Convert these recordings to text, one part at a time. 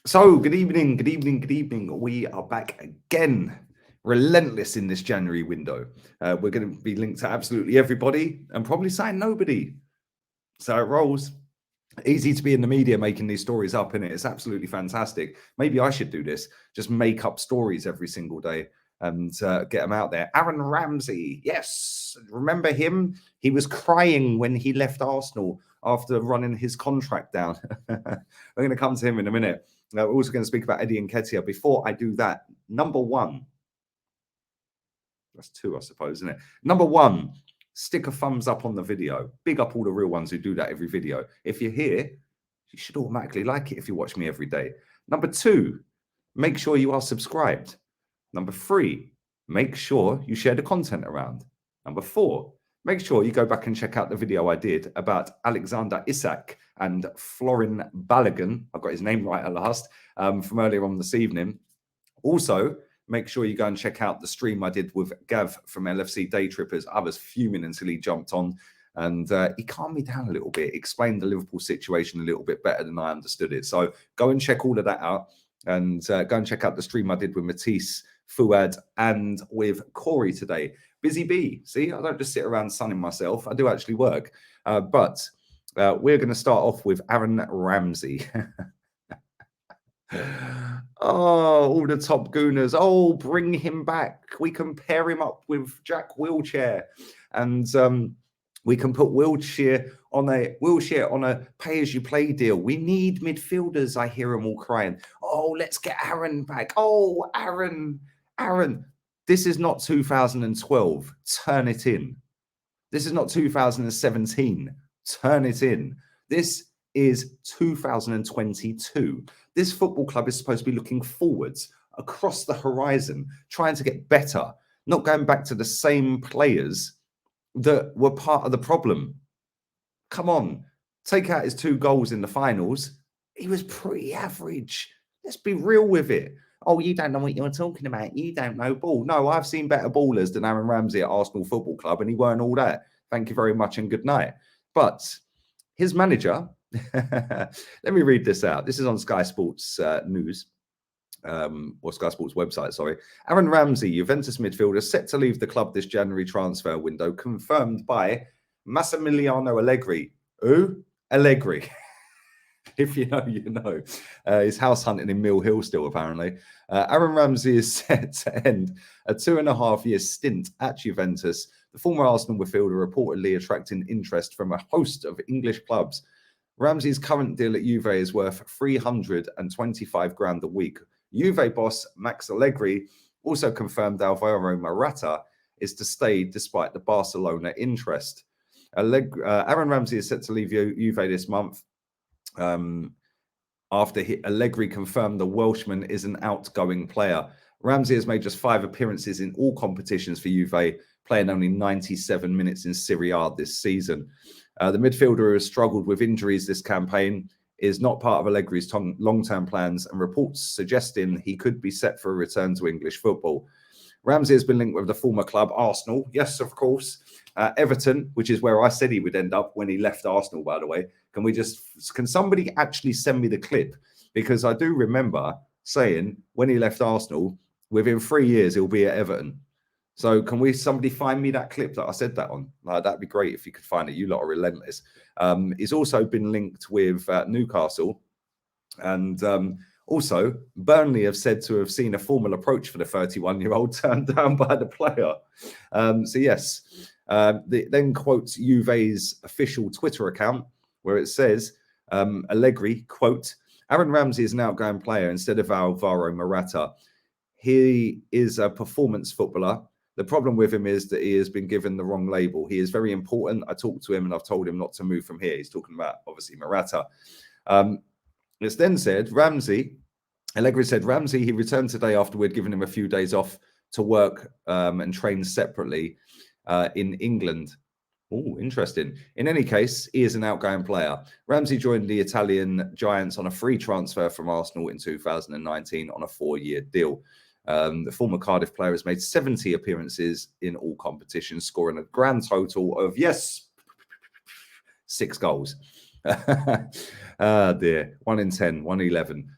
So, good evening, good evening, good evening. We are back again, relentless in this January window. We're going to be linked to absolutely everybody and probably saying nobody. So it rolls. Easy to be in the media making these stories up, innit? It's absolutely fantastic. Maybe I should do this, just make up stories every single day and get them out there. Aaron Ramsey, yes, remember him? He was crying when he left Arsenal after running his contract down. We're going to come to him in a minute. We're also going to speak about Eddie Nketiah. Before I do that, number one, that's two, I suppose, isn't it? Number one, stick a thumbs up on the video. Big up all the real ones who do that every video. If you're here, you should automatically like it if you watch me every day. Number two, make sure you are subscribed. Number three, make sure you share the content around. Number four, make sure you go back and check out the video I did about Alexander Isak and Florin Balogun. I've got his name right at last, from earlier on this evening. Also, make sure you go and check out the stream I did with Gav from LFC Day Trippers. I was fuming until he jumped on and he calmed me down a little bit, explained the Liverpool situation a little bit better than I understood it. So go and check all of that out and go and check out the stream I did with Matisse, Fuad and with Corey today. Busy bee. See, I don't just sit around sunning myself. I do actually work. But we're going to start off with Aaron Ramsey. Oh, all the top gooners. Oh, bring him back. We can pair him up with Jack Wilshere. And we can put Wilshere on a pay-as-you-play deal. We need midfielders. I hear them all crying. Oh, let's get Aaron back. Oh, Aaron. This is not 2012. Turn it in. This is not 2017. Turn it in. This is 2022. This football club is supposed to be looking forwards, across the horizon, trying to get better, not going back to the same players that were part of the problem. Come on, take out his 2 goals in the finals. He was pretty average. Let's be real with it. Oh, you don't know what you're talking about. You don't know ball. No, I've seen better ballers than Aaron Ramsey at Arsenal Football Club, and he weren't all that. Thank you very much and good night. But his manager, let me read this out. This is on Sky Sports News, or Sky Sports website, sorry. Aaron Ramsey, Juventus midfielder, set to leave the club this January transfer window, confirmed by Massimiliano Allegri. Who? Allegri. If you know, you know. He's house hunting in Mill Hill still, apparently. Aaron Ramsey is set to end a 2.5-year stint at Juventus. The former Arsenal midfielder reportedly attracting interest from a host of English clubs. Ramsey's current deal at Juve is worth 325 grand a week. Juve boss Max Allegri also confirmed Alvaro Morata is to stay despite the Barcelona interest. Aaron Ramsey is set to leave Juve this month after Allegri confirmed the Welshman is an outgoing player. Ramsey has made just 5 appearances in all competitions for Juve, playing only 97 minutes in Serie A this season. The midfielder who has struggled with injuries this campaign is not part of Allegri's long-term plans, and reports suggesting he could be set for a return to English football. Ramsey has been linked with the former club Arsenal, yes, of course, Everton, which is where I said he would end up when he left Arsenal, by the way. Can somebody actually send me the clip? Because I do remember saying when he left Arsenal, within 3 years, he'll be at Everton. So can somebody find me that clip that I said that on? That'd be great if you could find it. You lot are relentless. He's also been linked with Newcastle. And also, Burnley have said to have seen a formal approach for the 31-year-old turned down by the player. So yes, then quotes Juve's official Twitter account, where it says, Allegri, quote, Aaron Ramsey is an outgoing player instead of Alvaro Morata. He is a performance footballer. The problem with him is that he has been given the wrong label. He is very important. I talked to him and I've told him not to move from here. He's talking about, obviously, Morata. It's then said, Allegri said, Ramsey, he returned today after we'd given him a few days off to work and train separately in England. Oh, interesting. In any case, he is an outgoing player. Ramsey joined the Italian Giants on a free transfer from Arsenal in 2019 on a 4-year deal. The former Cardiff player has made 70 appearances in all competitions, scoring a grand total of, 6 goals. Ah, dear. 1 in 10, 1 in 11.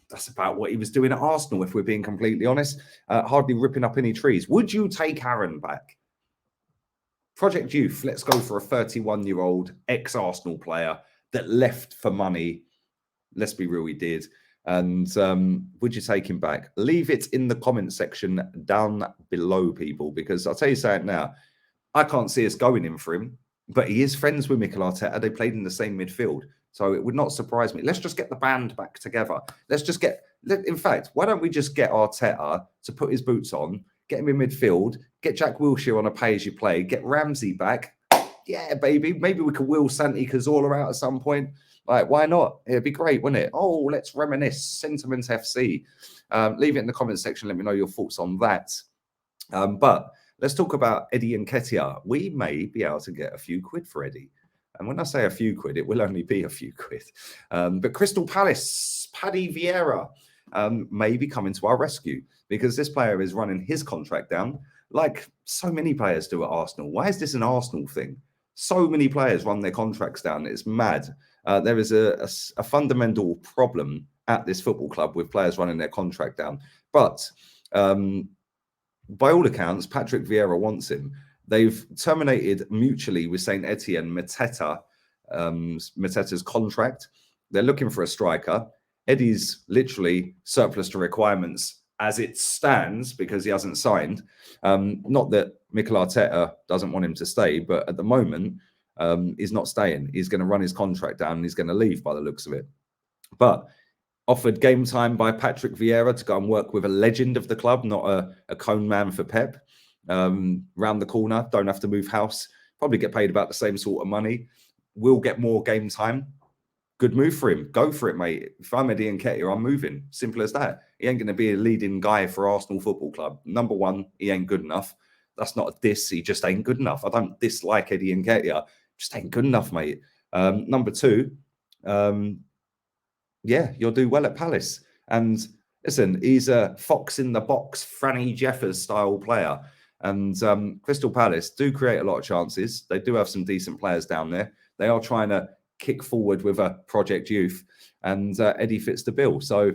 That's about what he was doing at Arsenal, if we're being completely honest. Hardly ripping up any trees. Would you take Aaron back? Project Youth, let's go for a 31-year-old ex-Arsenal player that left for money. Let's be real, he did. And would you take him back? Leave it in the comment section down below, people, because I'll tell you something now. I can't see us going in for him, but he is friends with Mikel Arteta. They played in the same midfield. So it would not surprise me. Let's just get the band back together. Let's just get, in fact, why don't we just get Arteta to put his boots on, get him in midfield, get Jack Wilshere on a pay-as-you-play, get Ramsey back. Yeah, baby. Maybe we could will Santi Cazorla out at some point. Like, why not? It'd be great, wouldn't it? Oh, let's reminisce. Sentiments FC. Leave it in the comment section. Let me know your thoughts on that. But let's talk about Eddie Nketiah. We may be able to get a few quid for Eddie. And when I say a few quid, it will only be a few quid. But Crystal Palace, Paddy Vieira, may be coming to our rescue because this player is running his contract down like so many players do at Arsenal. Why is this an Arsenal thing? So many players run their contracts down. It's mad. There is a fundamental problem at this football club with players running their contract down. But by all accounts, Patrick Vieira wants him. They've terminated mutually with St. Etienne Mateta's contract. They're looking for a striker. Eddie's literally surplus to requirements as it stands because he hasn't signed. Not that Mikel Arteta doesn't want him to stay, but at the moment, he's not staying. He's going to run his contract down and he's going to leave by the looks of it. But offered game time by Patrick Vieira to go and work with a legend of the club, not a cone man for Pep. Round the corner, don't have to move house, probably get paid about the same sort of money, will get more game time. Good move for him. Go for it, mate. If I'm Eddie Nketiah, I'm moving. Simple as that. He ain't going to be a leading guy for Arsenal Football Club. Number one, he ain't good enough. That's not a diss. He just ain't good enough. I don't dislike Eddie Nketiah. Just ain't good enough, mate. Number two, yeah, you'll do well at Palace. And listen, he's a fox in the box, Franny Jeffers style player. And Crystal Palace do create a lot of chances. They do have some decent players down there. They are trying to kick forward with a Project Youth, and Eddie fits the bill. So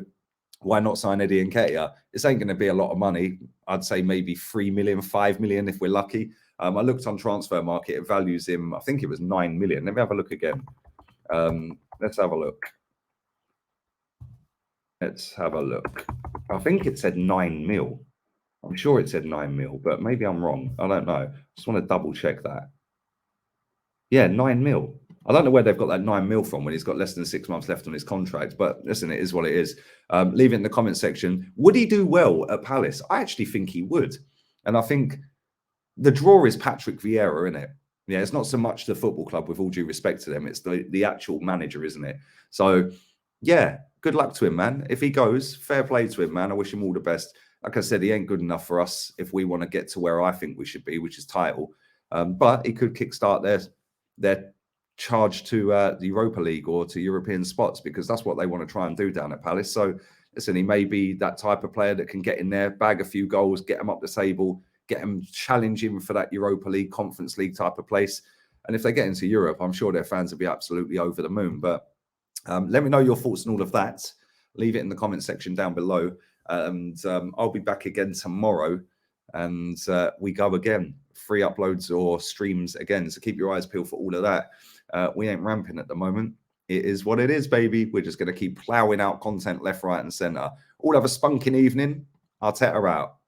why not sign Eddie Nketiah? This ain't going to be a lot of money. I'd say maybe 3 million, 5 million if we're lucky. I looked on Transfer Market. It values him, I think it was 9 million. Let me have a look again. Let's have a look. Let's have a look. I think it said 9 mil. I'm sure it said 9 mil, but maybe I'm wrong. I don't know. Just want to double check that. Yeah, 9 mil. I don't know where they've got that 9 mil from when he's got less than 6 months left on his contract, but listen, it is what it is. Leave it in the comment section. Would he do well at Palace? I actually think he would. And I think the draw is Patrick Vieira, isn't it? Yeah, it's not so much the football club, with all due respect to them. It's the actual manager, isn't it? So, yeah, good luck to him, man. If he goes, fair play to him, man. I wish him all the best. Like I said, he ain't good enough for us if we want to get to where I think we should be, which is title. But he could kickstart their charge to the Europa League or to European spots, because that's what they want to try and do down at Palace. So, listen, he may be that type of player that can get in there, bag a few goals, get them up the table, get them challenging for that Europa League, Conference League type of place. And if they get into Europe, I'm sure their fans will be absolutely over the moon. But let me know your thoughts on all of that. Leave it in the comment section down below. And I'll be back again tomorrow, and we go again. Free uploads or streams again. So keep your eyes peeled for all of that. We ain't ramping at the moment. It is what it is, baby. We're just going to keep plowing out content left, right, and center. All have a spunking evening. Arteta out.